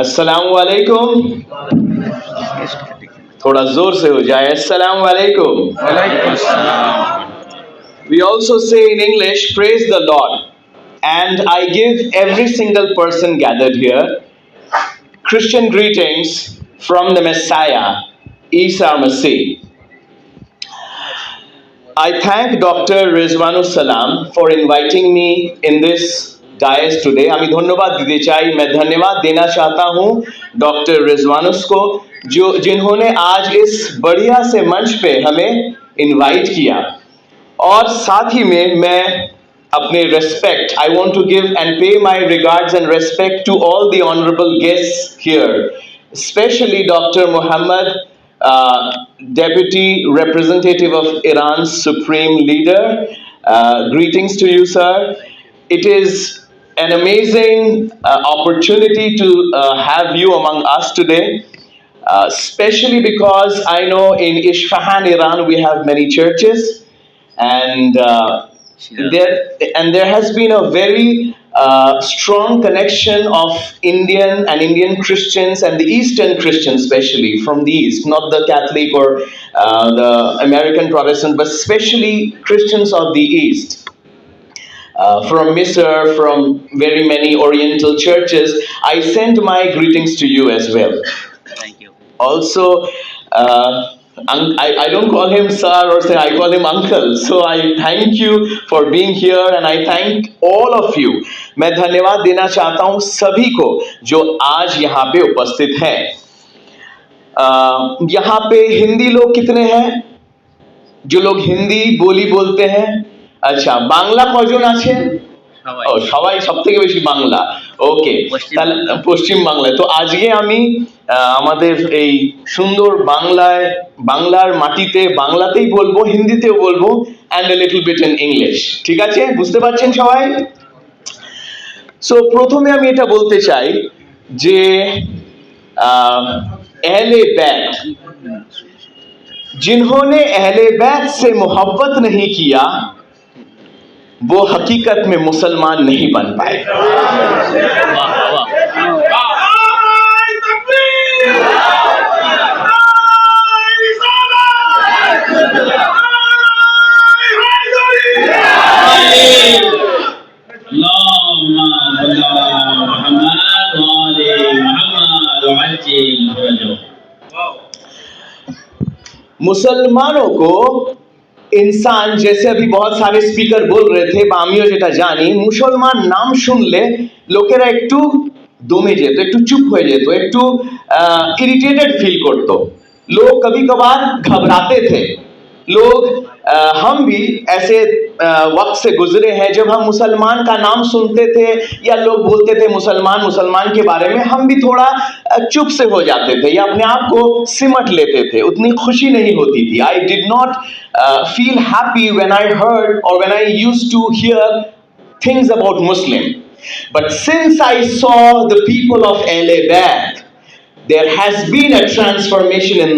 अस्सलाम वालेकुम। थोड़ा जोर से हो जाए, अस्सलाम वालेकुम। We also say in English, praise the Lord. And I give every single person gathered here Christian greetings from the Messiah, Isa Masih. I thank Dr. Rizwanus Salam for inviting me in this dais today. আমি ধন্যবাদ দিতে চাই, मैं धन्यवाद देना चाहता हूँ doctor रिजवानुस को जिन्होंने आज इस बढ़िया से मंच पे हमें इनवाइट किया। और साथ ही में मैं अपने respect, I want to give and pay my regards and respect to all the honourable guests here, specially doctor Mohammad, Deputy Representative of Iran's Supreme Leader. Greetings to you, sir. It is an amazing opportunity to have you among us today, especially because I know in Isfahan, Iran, we have many churches, and there has been a very strong connection of Indian Christians and the Eastern Christians, especially from the East, not the Catholic or the American Protestant, but especially Christians of the East. From Misr, from very many Oriental churches, I send my greetings to you as well. Thank you. Also, I don't call him sir or say, I call him uncle. So I thank you for being here and I thank all of you. मैं धन्यवाद देना चाहता हूँ सभी को जो आज यहाँ पे उपस्थित हैं। यहाँ पे हिंदी लोग कितने हैं? जो लोग हिंदी बोली बोलते हैं? अच्छा, বাংলা কজন আছেন? ও সবাই, সবথেকে বেশি বাংলা। ওকে, তাহলে পশ্চিম বাংলায়। তো আজকে আমি আমাদের এই সুন্দর বাংলার মাটিতে বাংলাতেই বলবো, হিন্দিতেও বলবো, and a little bit in English. ঠিক আছে, বুঝতে পারছেন সবাই? সো প্রথমে আমি এটা বলতে চাই যে अहले बैत, जिन्होंने अहले बैत से मोहब्बत नहीं किया वो हकीकत में मुसलमान नहीं बन पाए। मुसलमानों को इंसान, जैसे अभी बहुत सारे स्पीकर बोल रहे थे, আমিও যেটা জানি, মুসলমান নাম শুনলে লোকেরা একটু দমে যেত, একটু চুপ হয়ে যেত, একটু ইরিটেটেড ফিল করতো। लोग कभी कभार घबराते थे। लोग हम भी ऐसे वक्त से गुजरे हैं जब हम मुसलमान का नाम सुनते थे या लोग बोलते थे मुसलमान के बारे में, हम भी थोड़ा चुप से हो जाते थे या अपने आप को सिमट लेते थे, उतनी खुशी नहीं होती थी। I did not feel happy when I heard or when I used to hear things about Muslim. But since I saw the people of Ahle Bayt, there has been a transformation in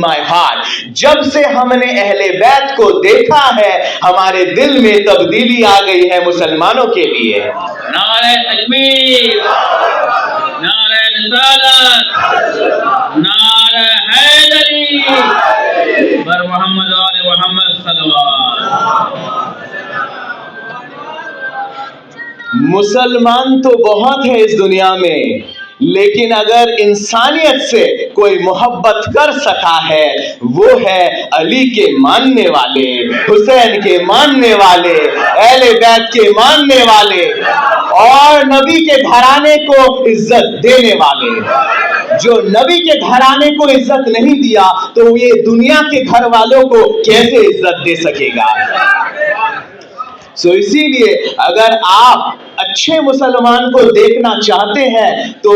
my heart. जब से हमने अहले बैत को देखा है, हमारे दिल में तब्दीली आ गई है मुसलमानों के लिए। नारे तकबीर, नारे रिसालत, नारे हैदरी, बर मोहम्मद और मोहम्मद सल्लल्लाहु। मुसलमान तो बहुत है इस दुनिया में, लेकिन अगर इंसानियत से कोई मोहब्बत कर सका है वो है अली के मानने वाले, हुसैन के मानने वाले, अहले बैत के मानने वाले और नबी के घराने को इज्जत देने वाले। जो नबी के घराने को इज्जत नहीं दिया तो ये दुनिया के घर वालों को कैसे इज्जत दे सकेगा? सो इसीलिए अगर आप अच्छे मुसलमान को देखना चाहते हैं तो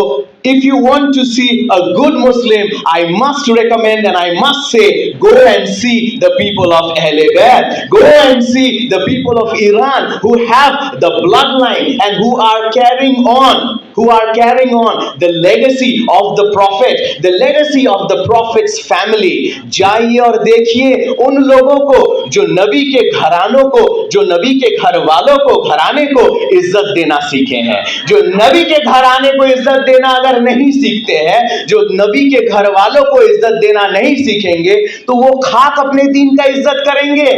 if you want to see a good Muslim, I must recommend and I must say, go and see the people of Ahle Bayt, go and see the people of Iran who have the bloodline and who are carrying on who are carrying on the legacy of the prophet, the legacy of the prophet's family. जाइए और देखिए उन लोगों को जो नबी के घरानों को, जो नबी के घर वालों को, घराने को इज्जत देना सीखे हैं। जो नबी के घराने को इज्जत देना अगर नहीं सीखते हैं, जो नबी के घर वालों को इज्जत देना नहीं सीखेंगे, तो वो खाक अपने दीन का इज्जत करेंगे,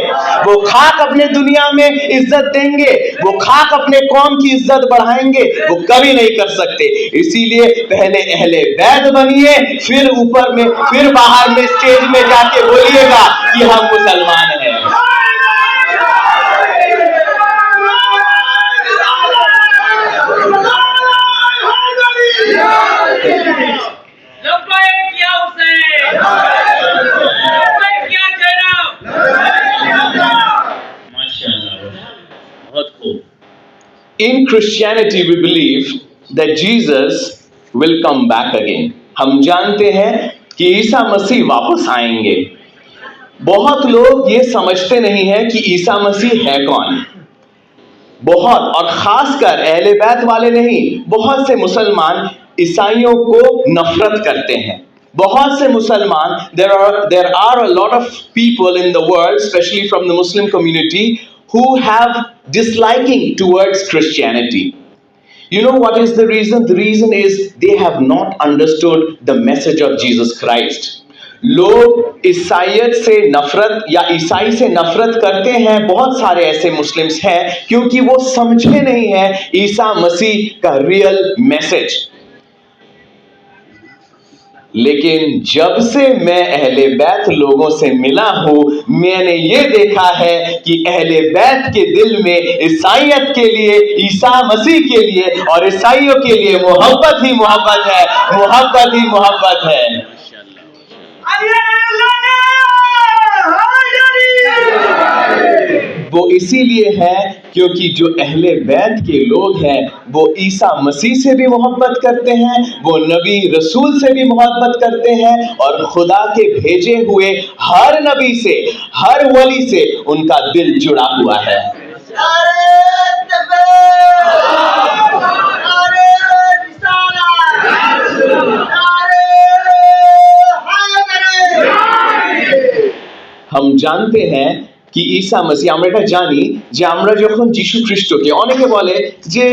वो खाक अपने दुनिया में इज्जत देंगे, वो खाक अपने कौम की इज्जत बढ़ाएंगे, वो कभी नहीं कर सकते। इसीलिए पहले अहले बैत बनिए, फिर ऊपर में, फिर बाहर में स्टेज में जाके बोलिएगा कि हम मुसलमान हैं। In Christianity we believe that Jesus will come back again. हम जानते हैं कि ईसा मसीह वापस आएंगे। बहुत लोग ये समझते नहीं है कि ईसा मसीह है कौन। बहुत, और खासकर अहले बैत वाले नहीं, बहुत से मुसलमान ईसाइयों को नफरत करते हैं। बहुत से मुसलमान, there are a lot of people in the world, especially from the Muslim community, who have disliking towards Christianity. You know what is the reason? The reason is they have not understood the message of Jesus Christ. लोग ईसाइयत से नफरत या ईसाई से नफरत करते हैं, बहुत सारे ऐसे मुस्लिम्स हैं, क्योंकि वो समझे नहीं है ईसा मसीह का रियल मैसेज। लेकिन जब से मैं अहले बैत लोगों से मिला हूं, मैंने ये देखा है कि अहले बैत के दिल में ईसाइयत के लिए, ईसा मसीह के लिए और ईसाइयों के लिए मोहब्बत ही मोहब्बत है, मोहब्बत ही मोहब्बत है। वो इसीलिए है क्योंकि जो अहले बैत के लोग हैं वो ईसा मसीह से भी मोहब्बत करते हैं, वो नबी रसूल से भी मोहब्बत करते हैं, और खुदा के भेजे हुए हर नबी से, हर वली से उनका दिल जुड़ा हुआ है। हम जानते हैं कि ঈসা মসিহ, আমরা এটা জানি যে আমরা যখন যীশু খ্রিস্টকে, অনেকে বলে যে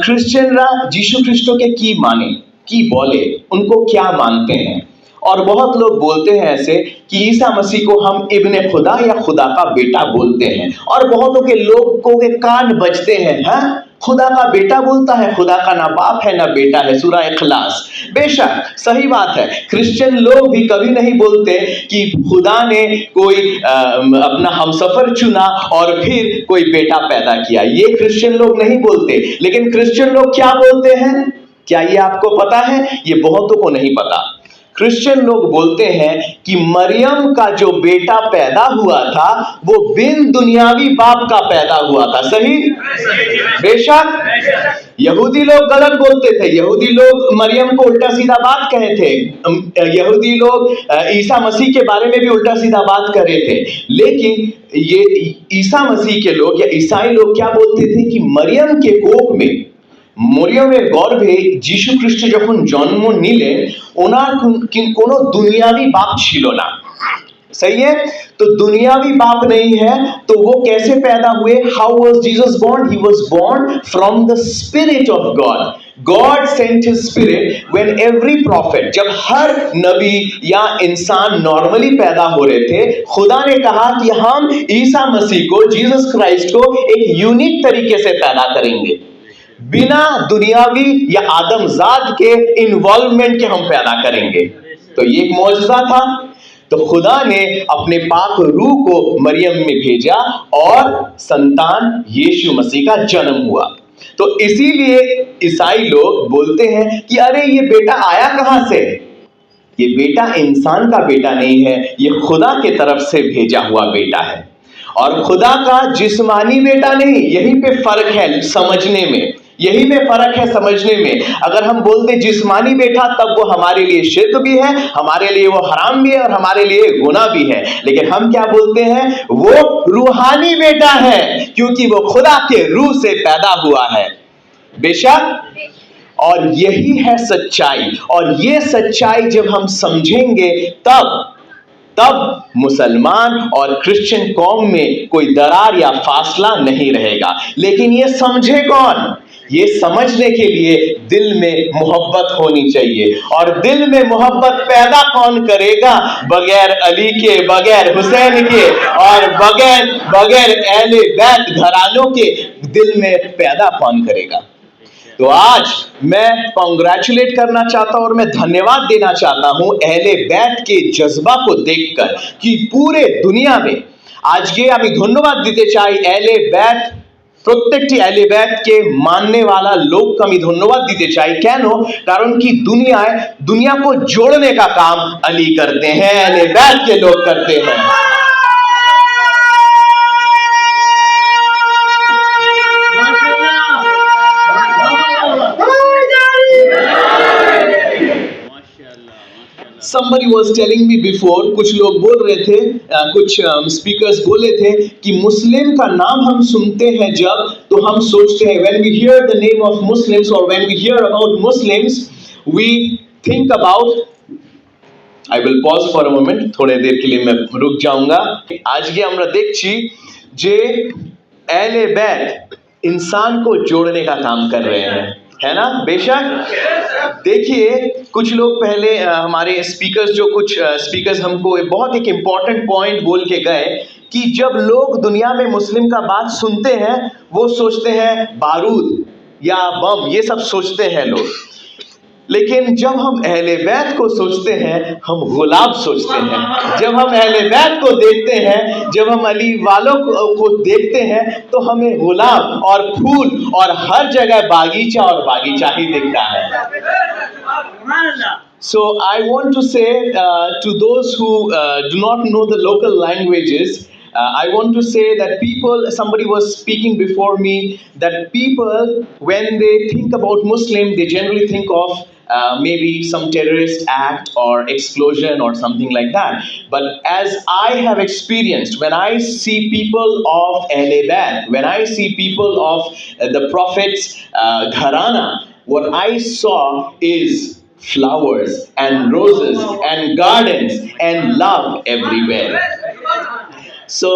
খ্রিশ্চানরা যীশু খ্রিস্টকে কি মানে, কি বলে, उनको क्या मानते हैं, और बहुत लोग बोलते हैं ऐसे कि ईसा मसीह को हम इब्ने खुदा या खुदा का बेटा बोलते हैं, और बहुतों के लोगों के कान बजते हैं, हाँ खुदा का बेटा बोलता है, खुदा का ना बाप है ना बेटा है, सूरह इखलास। बेशक सही बात है, क्रिश्चियन लोग भी कभी नहीं बोलते कि खुदा ने कोई अपना हमसफर चुना और फिर कोई बेटा पैदा किया, ये क्रिश्चियन लोग नहीं बोलते। लेकिन क्रिश्चियन लोग क्या बोलते हैं, क्या ये आपको पता है? ये बहुतों को नहीं पता। क्रिश्चियन लोग बोलते हैं कि मरियम का जो बेटा पैदा हुआ था वो बिन दुनियावी बाप का पैदा हुआ था। सही? बेशक यहूदी लोग गलत बोलते थे, यहूदी लोग मरियम को उल्टा सीधा बात कहे थे, यहूदी लोग ईसा मसीह के बारे में भी उल्टा सीधा बात कर रहे थे। लेकिन ये ईसा मसीह के लोग या ईसाई लोग क्या बोलते थे कि मरियम के कोख में, মরিয়মের গর্ভে যীশু খ্রিস্ট যখন জন্ম নিলেন, ওনার কোনো দুনিয়াবি বাপ ছিল না। सही है? तो दुनियावी बाप नहीं है, तो वो कैसे पैदा हुए? How was Jesus born? He was born from the Spirit of God. God sent His Spirit when every prophet, जब हर नबी या इंसान नॉर्मली पैदा हो रहे थे, खुदा ने कहा कि हम ईसा मसीह को, जीसस क्राइस्ट को एक यूनिक तरीके से पैदा करेंगे, बिना दुनियावी या आदमजाद के इन्वॉल्वमेंट के हम पैदा करेंगे। तो ये एक मौजज़ा था। तो खुदा ने अपने पाक रूह को मरियम में भेजा और संतान यीशु मसीह का जन्म हुआ। तो इसीलिए ईसाई लोग बोलते हैं कि अरे ये बेटा आया कहां से? ये बेटा इंसान का बेटा नहीं है, ये खुदा के तरफ से भेजा हुआ बेटा है, और खुदा का जिस्मानी बेटा नहीं। यहीं पे फर्क है समझने में, यही में फर्क है समझने में। अगर हम बोलते जिस्मानी बेटा, तब वो हमारे लिए शिर्क भी है, हमारे लिए वो हराम भी है और हमारे लिए गुनाह भी है। लेकिन हम क्या बोलते हैं? वो रूहानी बेटा है, क्योंकि वो खुदा के रूह से पैदा हुआ है। बेशक, और यही है सच्चाई। और ये सच्चाई जब हम समझेंगे तब मुसलमान और क्रिश्चियन कौम में कोई दरार या फासला नहीं रहेगा। लेकिन ये समझे कौन? ये समझने के लिए दिल में मोहब्बत होनी चाहिए। और दिल में मोहब्बत पैदा कौन करेगा? बगैर अली के, बगैर हुसैन के और बगैर अहले बैत घरानों के दिल में पैदा कौन करेगा? तो आज मैं कॉन्ग्रेचुलेट करना चाहता हूं और मैं धन्यवाद देना चाहता हूं अहले बैत के जज्बा को देखकर कि पूरे दुनिया में आज ये আমি ধন্যবাদ দিতে চাই अहले बैत প্রত্যেকটি अहले बैत के मानने वाला लोग को আমি ধন্যবাদ দিতে চাই। কেন? কারণ কি दुनिया को जोड़ने का काम अली करते हैं, अहले बैत के लोग करते हैं। Somebody was telling me before, कुछ लोग बोल रहे थे, कुछ स्पीकर्स बोले थे कि मुस्लिम का नाम हम सुनते हैं जब, तो हम सोचते हैं when we hear the name of Muslims or when we hear about Muslims, we think about, I will pause for a moment, थोड़े देर के लिए मैं रुक जाऊंगा। आज ये আমরা দেখছি যে अहले बैत इंसान को जोड़ने का काम कर रहे हैं, है ना? बेशक देखिए, कुछ लोग पहले हमारे स्पीकर्स कुछ स्पीकर्स हमको बहुत एक इम्पॉर्टेंट पॉइंट बोल के गए कि जब लोग दुनिया में मुस्लिम का बात सुनते हैं वो सोचते हैं बारूद या बम, ये सब सोचते हैं लोग। लेकिन जब हम अहले बैत को सोचते हैं हम गुलाब सोचते हैं। जब हम अहले बैत को देखते हैं, जब हम अली वालों को देखते हैं तो हमें गुलाब और फूल और हर जगह बागीचा ही दिखता है। So I want to say to those who do not know the local languages, I want to say that somebody was speaking before me, that people, when they think about Muslim, they generally think of maybe some terrorist act or explosion or something like that. But as I have experienced, when I see people of Ahle Bayt, when I see people of the Prophet's Gharana, what I saw is flowers and roses and gardens and love everywhere. So,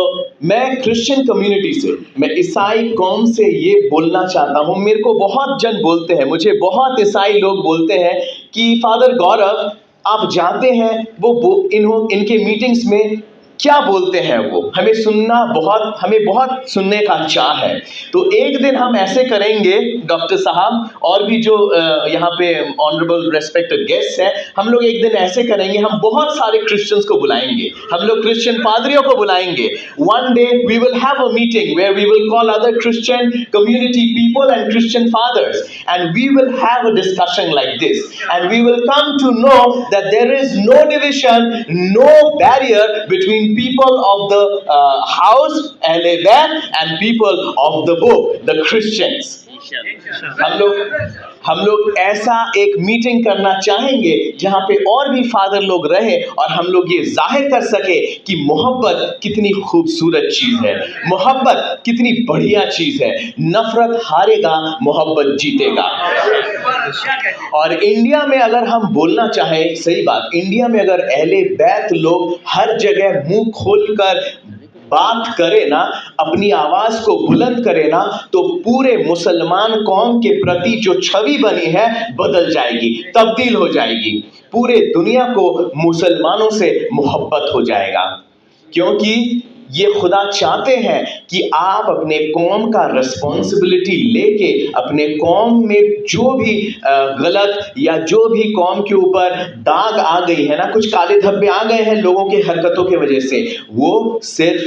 मैं Christian community से, मैं ईसाई कौम से ये बोलना चाहता हूँ। मेरे को बहुत जन बोलते हैं, मुझे बहुत ईसाई लोग बोलते हैं कि फादर गौरव आप जानते हैं इनके मीटिंग्स में क्या बोलते हैं, वो हमें बहुत सुनने का चाह है। तो एक दिन हम ऐसे करेंगे डॉक्टर साहब और भी जो यहाँ पे ऑनरेबल रेस्पेक्टेड गेस्ट हैं, हम लोग एक दिन ऐसे करेंगे, हम बहुत सारे क्रिश्चियंस को बुलाएंगे, हम लोग क्रिश्चियन पादरियों को बुलाएंगे। One day we will have a meeting where we will call other Christian community people and Christian fathers and we will have a discussion like this and we will come to know that there is no division, no barrier between people of the house Ahle Bayt and people of the book, the Christians. हम लोग ऐसा एक meeting करना चाहेंगे जहां पे और भी फादर लोग रहे और हम लोग ये जाहिर कर सके कि मोहब्बत कितनी खूबसूरत चीज है, मोहब्बत कितनी बढ़िया चीज है। नफरत हारेगा, मोहब्बत जीतेगा। और इंडिया में अगर हम बोलना चाहें, सही बात, इंडिया में अगर अहले बैत लोग हर जगह मुंह खोलकर बात करे ना, अपनी आवाज को बुलंद करे ना, तो पूरे मुसलमान कौम के प्रति जो छवि बनी है बदल जाएगी, तब्दील हो जाएगी। पूरे दुनिया को मुसलमानों से मोहब्बत हो जाएगा, क्योंकि ये खुदा चाहते हैं कि आप अपने कौम का रिस्पॉन्सिबिलिटी लेके अपने कौम में जो भी गलत या जो भी कौम के ऊपर दाग आ गई है ना, कुछ काले धब्बे आ गए हैं लोगों के हरकतों की वजह से, वो सिर्फ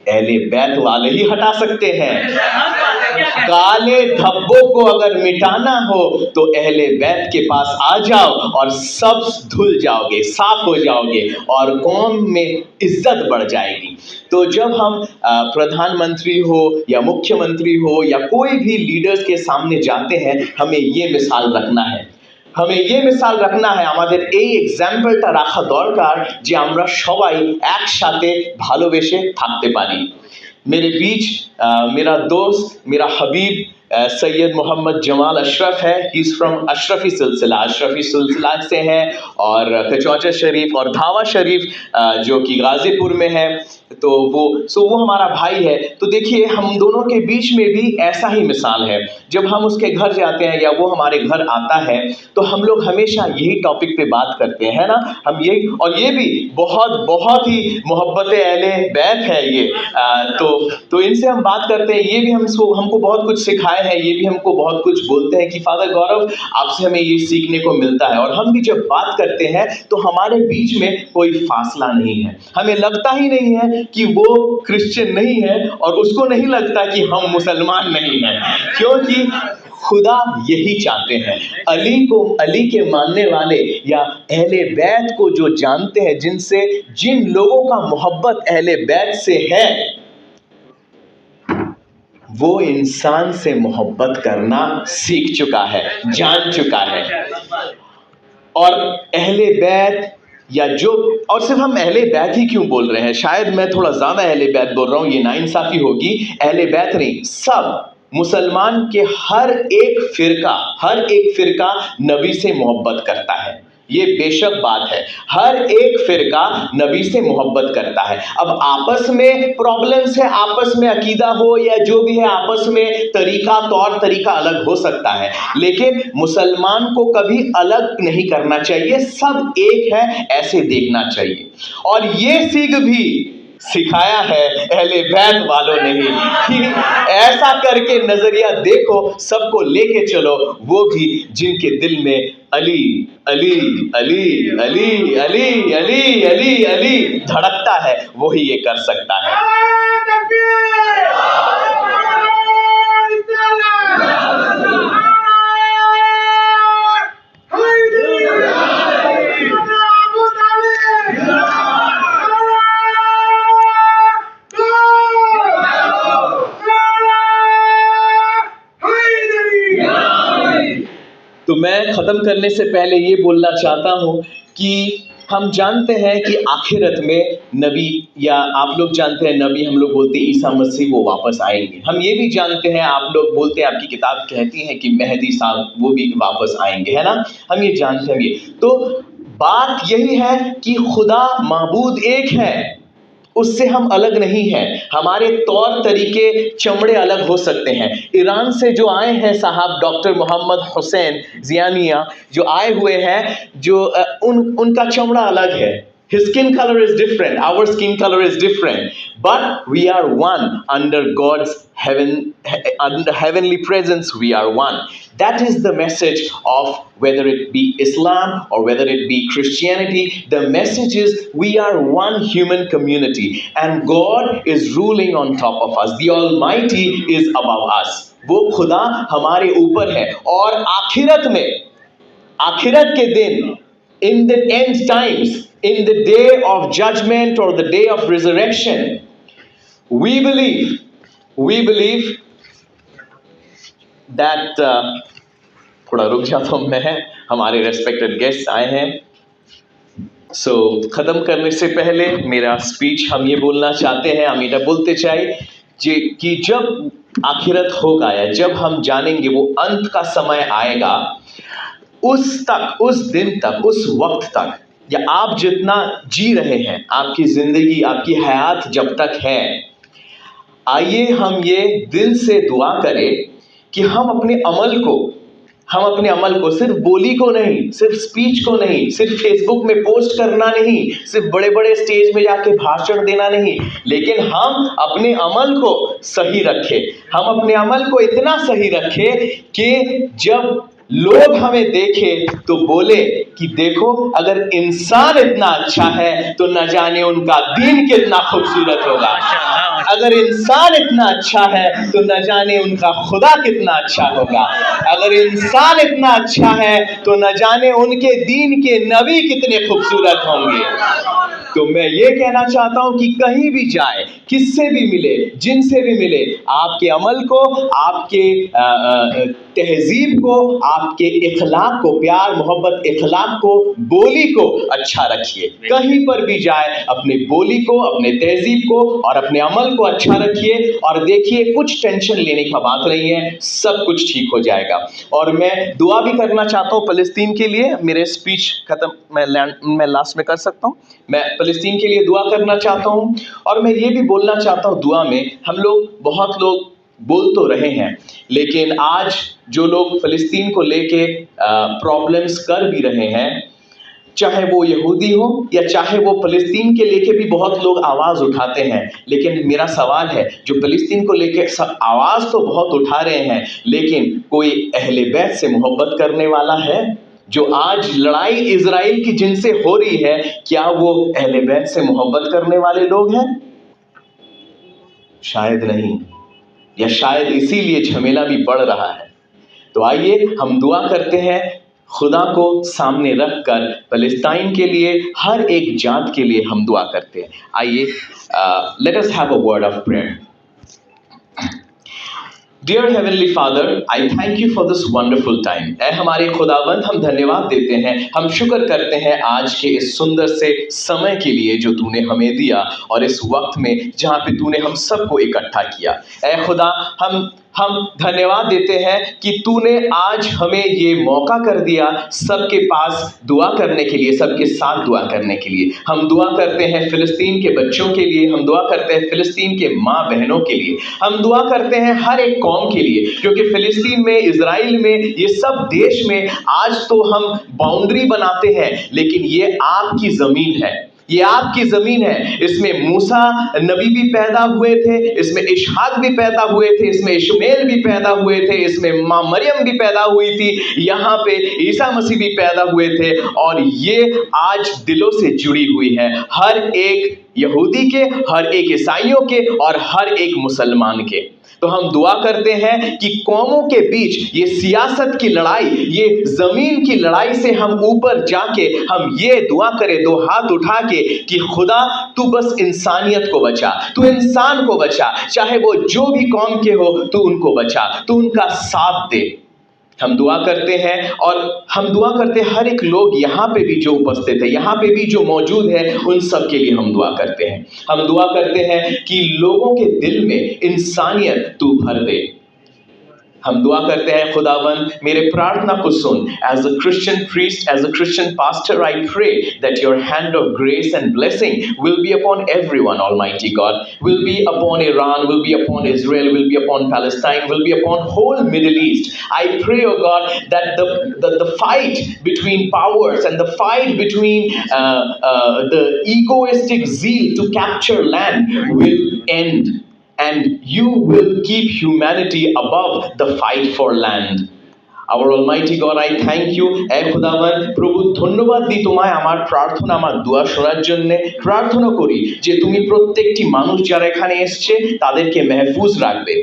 अहले बैत वाले ही हटा सकते हैं। काले धब्बों को अगर मिटाना हो तो अहले बैत के पास आ जाओ और सब धुल जाओगे, साफ हो जाओगे और कौम में इज्जत बढ़ जाएगी। तो जब हम प्रधानमंत्री हो या मुख्यमंत्री हो या कोई भी लीडर्स के सामने जाते हैं, हमें ये मिसाल रखना है, আমাদের এই এক্সাম্পলটা রাখা দরকার যে আমরা সবাই একসাথে ভালোবেসে থাকতে পারি। मेरे बीच मेरा दोस्त, मेरा हबीब सैयद मोहम्मद जमाल अशरफ है, ही इज़ फ्रॉम अशरफी सिलसिला से है, और कचौचा शरीफ और धावा शरीफ जो कि गाज़ीपुर में है, तो वो हमारा भाई है। तो देखिए, हम दोनों के बीच में भी ऐसा ही मिसाल है। जब हम उसके घर जाते हैं या वो हमारे घर आता है तो हम लोग हमेशा यही टॉपिक पे बात करते हैं, है ना। हम यही, और ये भी बहुत ही मोहब्बत अहले बैत है ये। तो इनसे हम बात करते हैं, ये भी हमको बहुत कुछ सिखाए हैं, ये भी हमको बहुत कुछ बोलते हैं कि फादर गौरव, आपसे हमें ये सीखने को मिलता है। और हम भी जब बात करते हैं तो हमारे बीच में कोई फासला नहीं है। हमें लगता ही नहीं है कि वो क्रिश्चियन नहीं है और उसको नहीं लगता कि हम मुसलमान नहीं हैं, क्योंकि खुदा यही चाहते हैं। अली के मानने वाले या अहले बैत को जो जानते हैं, जिन लोगों का मोहब्बत अहले बैत से है, वो इंसान से मोहब्बत करना सीख चुका है, जान चुका है। और अहले बैत और सिर्फ हम अहले बैत ही क्यों बोल रहे हैं, शायद मैं थोड़ा ज़्यादा अहले बैत बोल रहा हूँ, ये नाइंसाफ़ी होगी। अहले बैत नहीं, सब मुसलमान के हर एक फ़िरका नबी से मोहब्बत करता है, ये बेशक बात है। हर एक फ़िरका नबी से मोहब्बत करता है। अब आपस में प्रॉब्लम्स है, आपस में अकीदा हो या जो भी है, आपस में तौर तरीका अलग हो सकता है, लेकिन मुसलमान को कभी अलग नहीं करना चाहिए, सब एक है ऐसे देखना चाहिए। और ये सीख भी सिखाया है अहले बैत वालों ने ही कि ऐसा करके नजरिया देखो, सबको लेके चलो, वो भी जिनके दिल में अली अली अली अली अली अली अली अली धड़कता है, वही ये कर सकता है। तो मैं ख़त्म करने से पहले ये बोलना चाहता हूँ कि हम जानते हैं कि आखिरत में नबी, या आप लोग जानते हैं नबी, हम लोग बोलते हैं ईसा मसीह वो वापस आएंगे। हम ये भी जानते हैं, आप लोग बोलते हैं, आपकी किताब कहती है कि मेहदी साहब वो भी वापस आएंगे, है ना। हम ये जानते हैं। ये तो बात यही है कि खुदा माबूद एक है, उससे हम अलग नहीं हैं। हमारे तौर तरीके, चमड़े अलग हो सकते हैं। ईरान से जो आए हैं साहब डॉक्टर मोहम्मद हुसैन ज़ियानिया जो आए हुए हैं, जो उनका चमड़ा अलग है। His skin color is different, our skin color is different, but we are one under God's under heavenly presence. We are one. That is the message of whether it be Islam or whether it be Christianity. The message is we are one human community and God is ruling on top of us. The Almighty is above us. वो खुदा हमारे ऊपर है। और आखिरत के दिन, in the end times, in the day of judgment or the day of resurrection, we believe that थोड़ा रुक जाता हूँ मैं, हमारे रेस्पेक्टेड गेस्ट आए हैं। सो ख़त्म करने से पहले मेरा स्पीच हम ये बोलना चाहते हैं, हम ये बोलते चाहिए कि जब आखिरत होगा या जब हम जानेंगे वो अंत का समय आएगा, उस दिन तक, उस वक्त तक, या आप जितना जी रहे हैं, आपकी ज़िंदगी, आपकी हयात जब तक है, आइए हम ये दिल से दुआ करें कि हम अपने अमल को सिर्फ बोली को नहीं, सिर्फ स्पीच को नहीं, सिर्फ फेसबुक में पोस्ट करना नहीं, सिर्फ बड़े बड़े स्टेज में जाके भाषण देना नहीं, लेकिन हम अपने अमल को सही रखें। हम अपने अमल को इतना सही रखें कि जब लोग हमें देखें तो बोले कि देखो, अगर इंसान इतना अच्छा है तो न जाने उनका दीन कितना खूबसूरत होगा। अगर इंसान इतना अच्छा है तो न जाने उनका खुदा कितना अच्छा होगा। अगर इंसान इतना अच्छा है तो न जाने उनके दीन के नबी कितने खूबसूरत होंगे। तो मैं ये कहना चाहता हूं कि कहीं भी जाए, किससे भी मिले, जिनसे भी मिले, आपके अमल को, आपके तहजीब को, आपके इखलाक को, प्यार मोहब्बत इखलाक को, बोली को अच्छा रखिए। कहीं पर भी जाए अपने बोली को, अपने तहजीब को और अपने अमल को अच्छा रखिए और देखिए कुछ टेंशन लेने का बात नहीं है, सब कुछ ठीक हो जाएगा। और मैं दुआ भी करना चाहता हूँ फ़लस्तीन के लिए। मेरे स्पीच खत्म, मैं लास्ट में कर सकता हूँ। मैं फ़लस्तीन के लिए दुआ करना चाहता हूँ और मैं ये भी बोलना चाहता हूँ, दुआ में हम लोग बहुत लोग बोल तो रहे हैं, लेकिन आज जो लोग फ़लस्तीन को लेके प्रॉब्लम्स कर भी रहे हैं, चाहे वो यहूदी हो या चाहे वो फ़लस्तीन के लेके भी बहुत लोग आवाज़ उठाते हैं, लेकिन मेरा सवाल है, जो फ़लस्तीन को लेके सब आवाज़ तो बहुत उठा रहे हैं, लेकिन कोई अहले बैत से मोहब्बत करने वाला है? जो आज लड़ाई इजराइल की जिनसे हो रही है, क्या वो अहले बैत से मोहब्बत करने वाले लोग हैं? शायद नहीं, या शायद इसीलिए झमेला भी बढ़ रहा है। तो आइए हम दुआ करते हैं, खुदा को सामने रखकर फ़लस्तीन के लिए, हर एक जात के लिए हम दुआ करते हैं। आइए, let us have a word of prayer. Dear Heavenly Father, I thank you for this wonderful time. ऐ हमारे खुदावंद, हम धन्यवाद देते हैं, हम शुक्र करते हैं आज के इस सुंदर से समय के लिए जो तूने हमें दिया और इस वक्त में जहाँ पे तूने हम सबको इकट्ठा किया। ऐ खुदा, हम धन्यवाद देते हैं कि तूने आज हमें ये मौका कर दिया सबके पास दुआ करने के लिए, सबके साथ दुआ करने के लिए। हम दुआ करते हैं फ़लस्तीन के बच्चों के लिए, हम दुआ करते हैं फ़लस्तीन के माँ बहनों के लिए, हम दुआ करते हैं हर एक कौम के लिए, क्योंकि फ़लस्तीन में, इजराइल में, ये सब देश में आज तो हम बाउंड्री बनाते हैं, लेकिन ये आपकी ज़मीन है, ये आपकी ज़मीन है। इसमें मूसा नबी भी पैदा हुए थे, इसमें इशहाक भी पैदा हुए थे, इसमें इश्माएल भी पैदा हुए थे, इसमें माँ मरियम भी पैदा हुई थी, यहाँ पे ईसा मसीह भी पैदा हुए थे, और ये आज दिलों से जुड़ी हुई है, हर एक यहूदी के, हर एक ईसाइयों के और हर एक मुसलमान के। तो हम दुआ करते हैं कि कौमों के बीच ये सियासत की लड़ाई, ये ज़मीन की लड़ाई से हम ऊपर जाके हम ये दुआ करें, दो हाथ उठा के, कि खुदा तू बस इंसानियत को बचा, तू इंसान को बचा, चाहे वो जो भी कौम के हो, तू उनको बचा, तू उनका साथ दे। हम दुआ करते हैं, और हम दुआ करते हैं हर एक लोग यहाँ पे भी जो उपस्थित है, यहाँ पे भी जो मौजूद है, उन सब के लिए हम दुआ करते हैं। हम दुआ करते हैं कि लोगों के दिल में इंसानियत तू भर दे। हम दुआ करते हैं खुदावंद, मेरे प्रार्थना को सुन। As a Christian priest, as a Christian pastor, I pray that your hand of grace and blessing will be upon everyone, Almighty God, will be upon Iran, will be upon Israel, will be upon Palestine, will be upon whole Middle East. I pray, oh God, that the fight between powers and the fight between the egoistic zeal to capture land will end, and you will keep humanity above the fight for land. Our Almighty God, I thank you. এ খুদাবন্দ, প্রভু ধন্যবাদ দিই তোমায় আমার প্রার্থনা, আমার দোয়া শোনার জন্য। প্রার্থনা করি যে তুমি প্রত্যেকটি মানুষ যারা এখানে এসছে তাদেরকে महफूज রাখবে।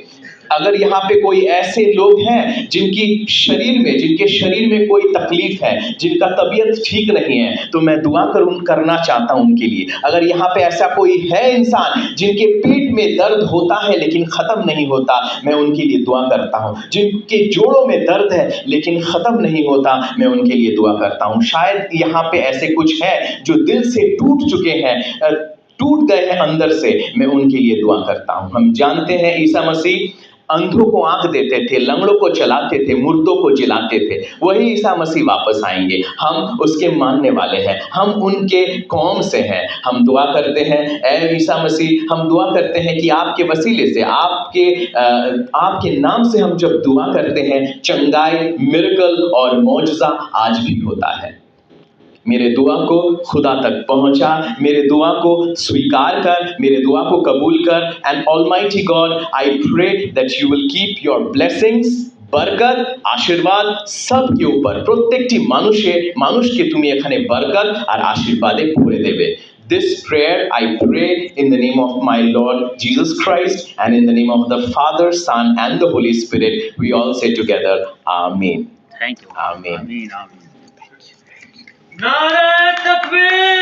अगर यहाँ पे कोई ऐसे लोग हैं जिनके शरीर में कोई तकलीफ है, जिनका तबीयत ठीक नहीं है, तो मैं दुआ करना चाहता हूँ उनके लिए। अगर यहाँ पे ऐसा कोई है इंसान जिनके पेट में दर्द होता है लेकिन ख़त्म नहीं होता, मैं उनके लिए दुआ करता हूँ। जिनके जोड़ों में दर्द है लेकिन ख़त्म नहीं होता, मैं उनके लिए दुआ करता हूँ। शायद यहाँ पे ऐसे कुछ है जो दिल से टूट चुके हैं, टूट गए हैं अंदर से, मैं उनके लिए दुआ करता हूँ। हम जानते हैं ईसा मसीह अंधों को आंख देते थे, लंगड़ों को चलाते थे, मुर्दों को जिलाते थे, वही ईसा मसीह वापस आएंगे। हम उसके मानने वाले हैं, हम उनके कौम से हैं। हम दुआ करते हैं, ऐ ईसा मसीह, हम दुआ करते हैं कि आपके वसीले से, आपके नाम से हम जब दुआ करते हैं, चंगाई, मिरेकल और मौजज़ा आज भी होता है। मेरे दुआ को खुदा तक पहुंचा, मेरे दुआ को स्वीकार कर, मेरे दुआ को कबूल कर। And almighty God, I pray that you will keep your blessings, बरकत, आशीर्वाद सबके ऊपर, প্রত্যেকটি মানুষকে তুমি এখানে বরকত আর আশীর্বাদে ভরে দেবে। This prayer I pray in the name of my Lord Jesus Christ, and in the name of the Father, Son and the Holy Spirit. We all say together, Amen. Thank you. Amen. Amen. नारे तकबीर।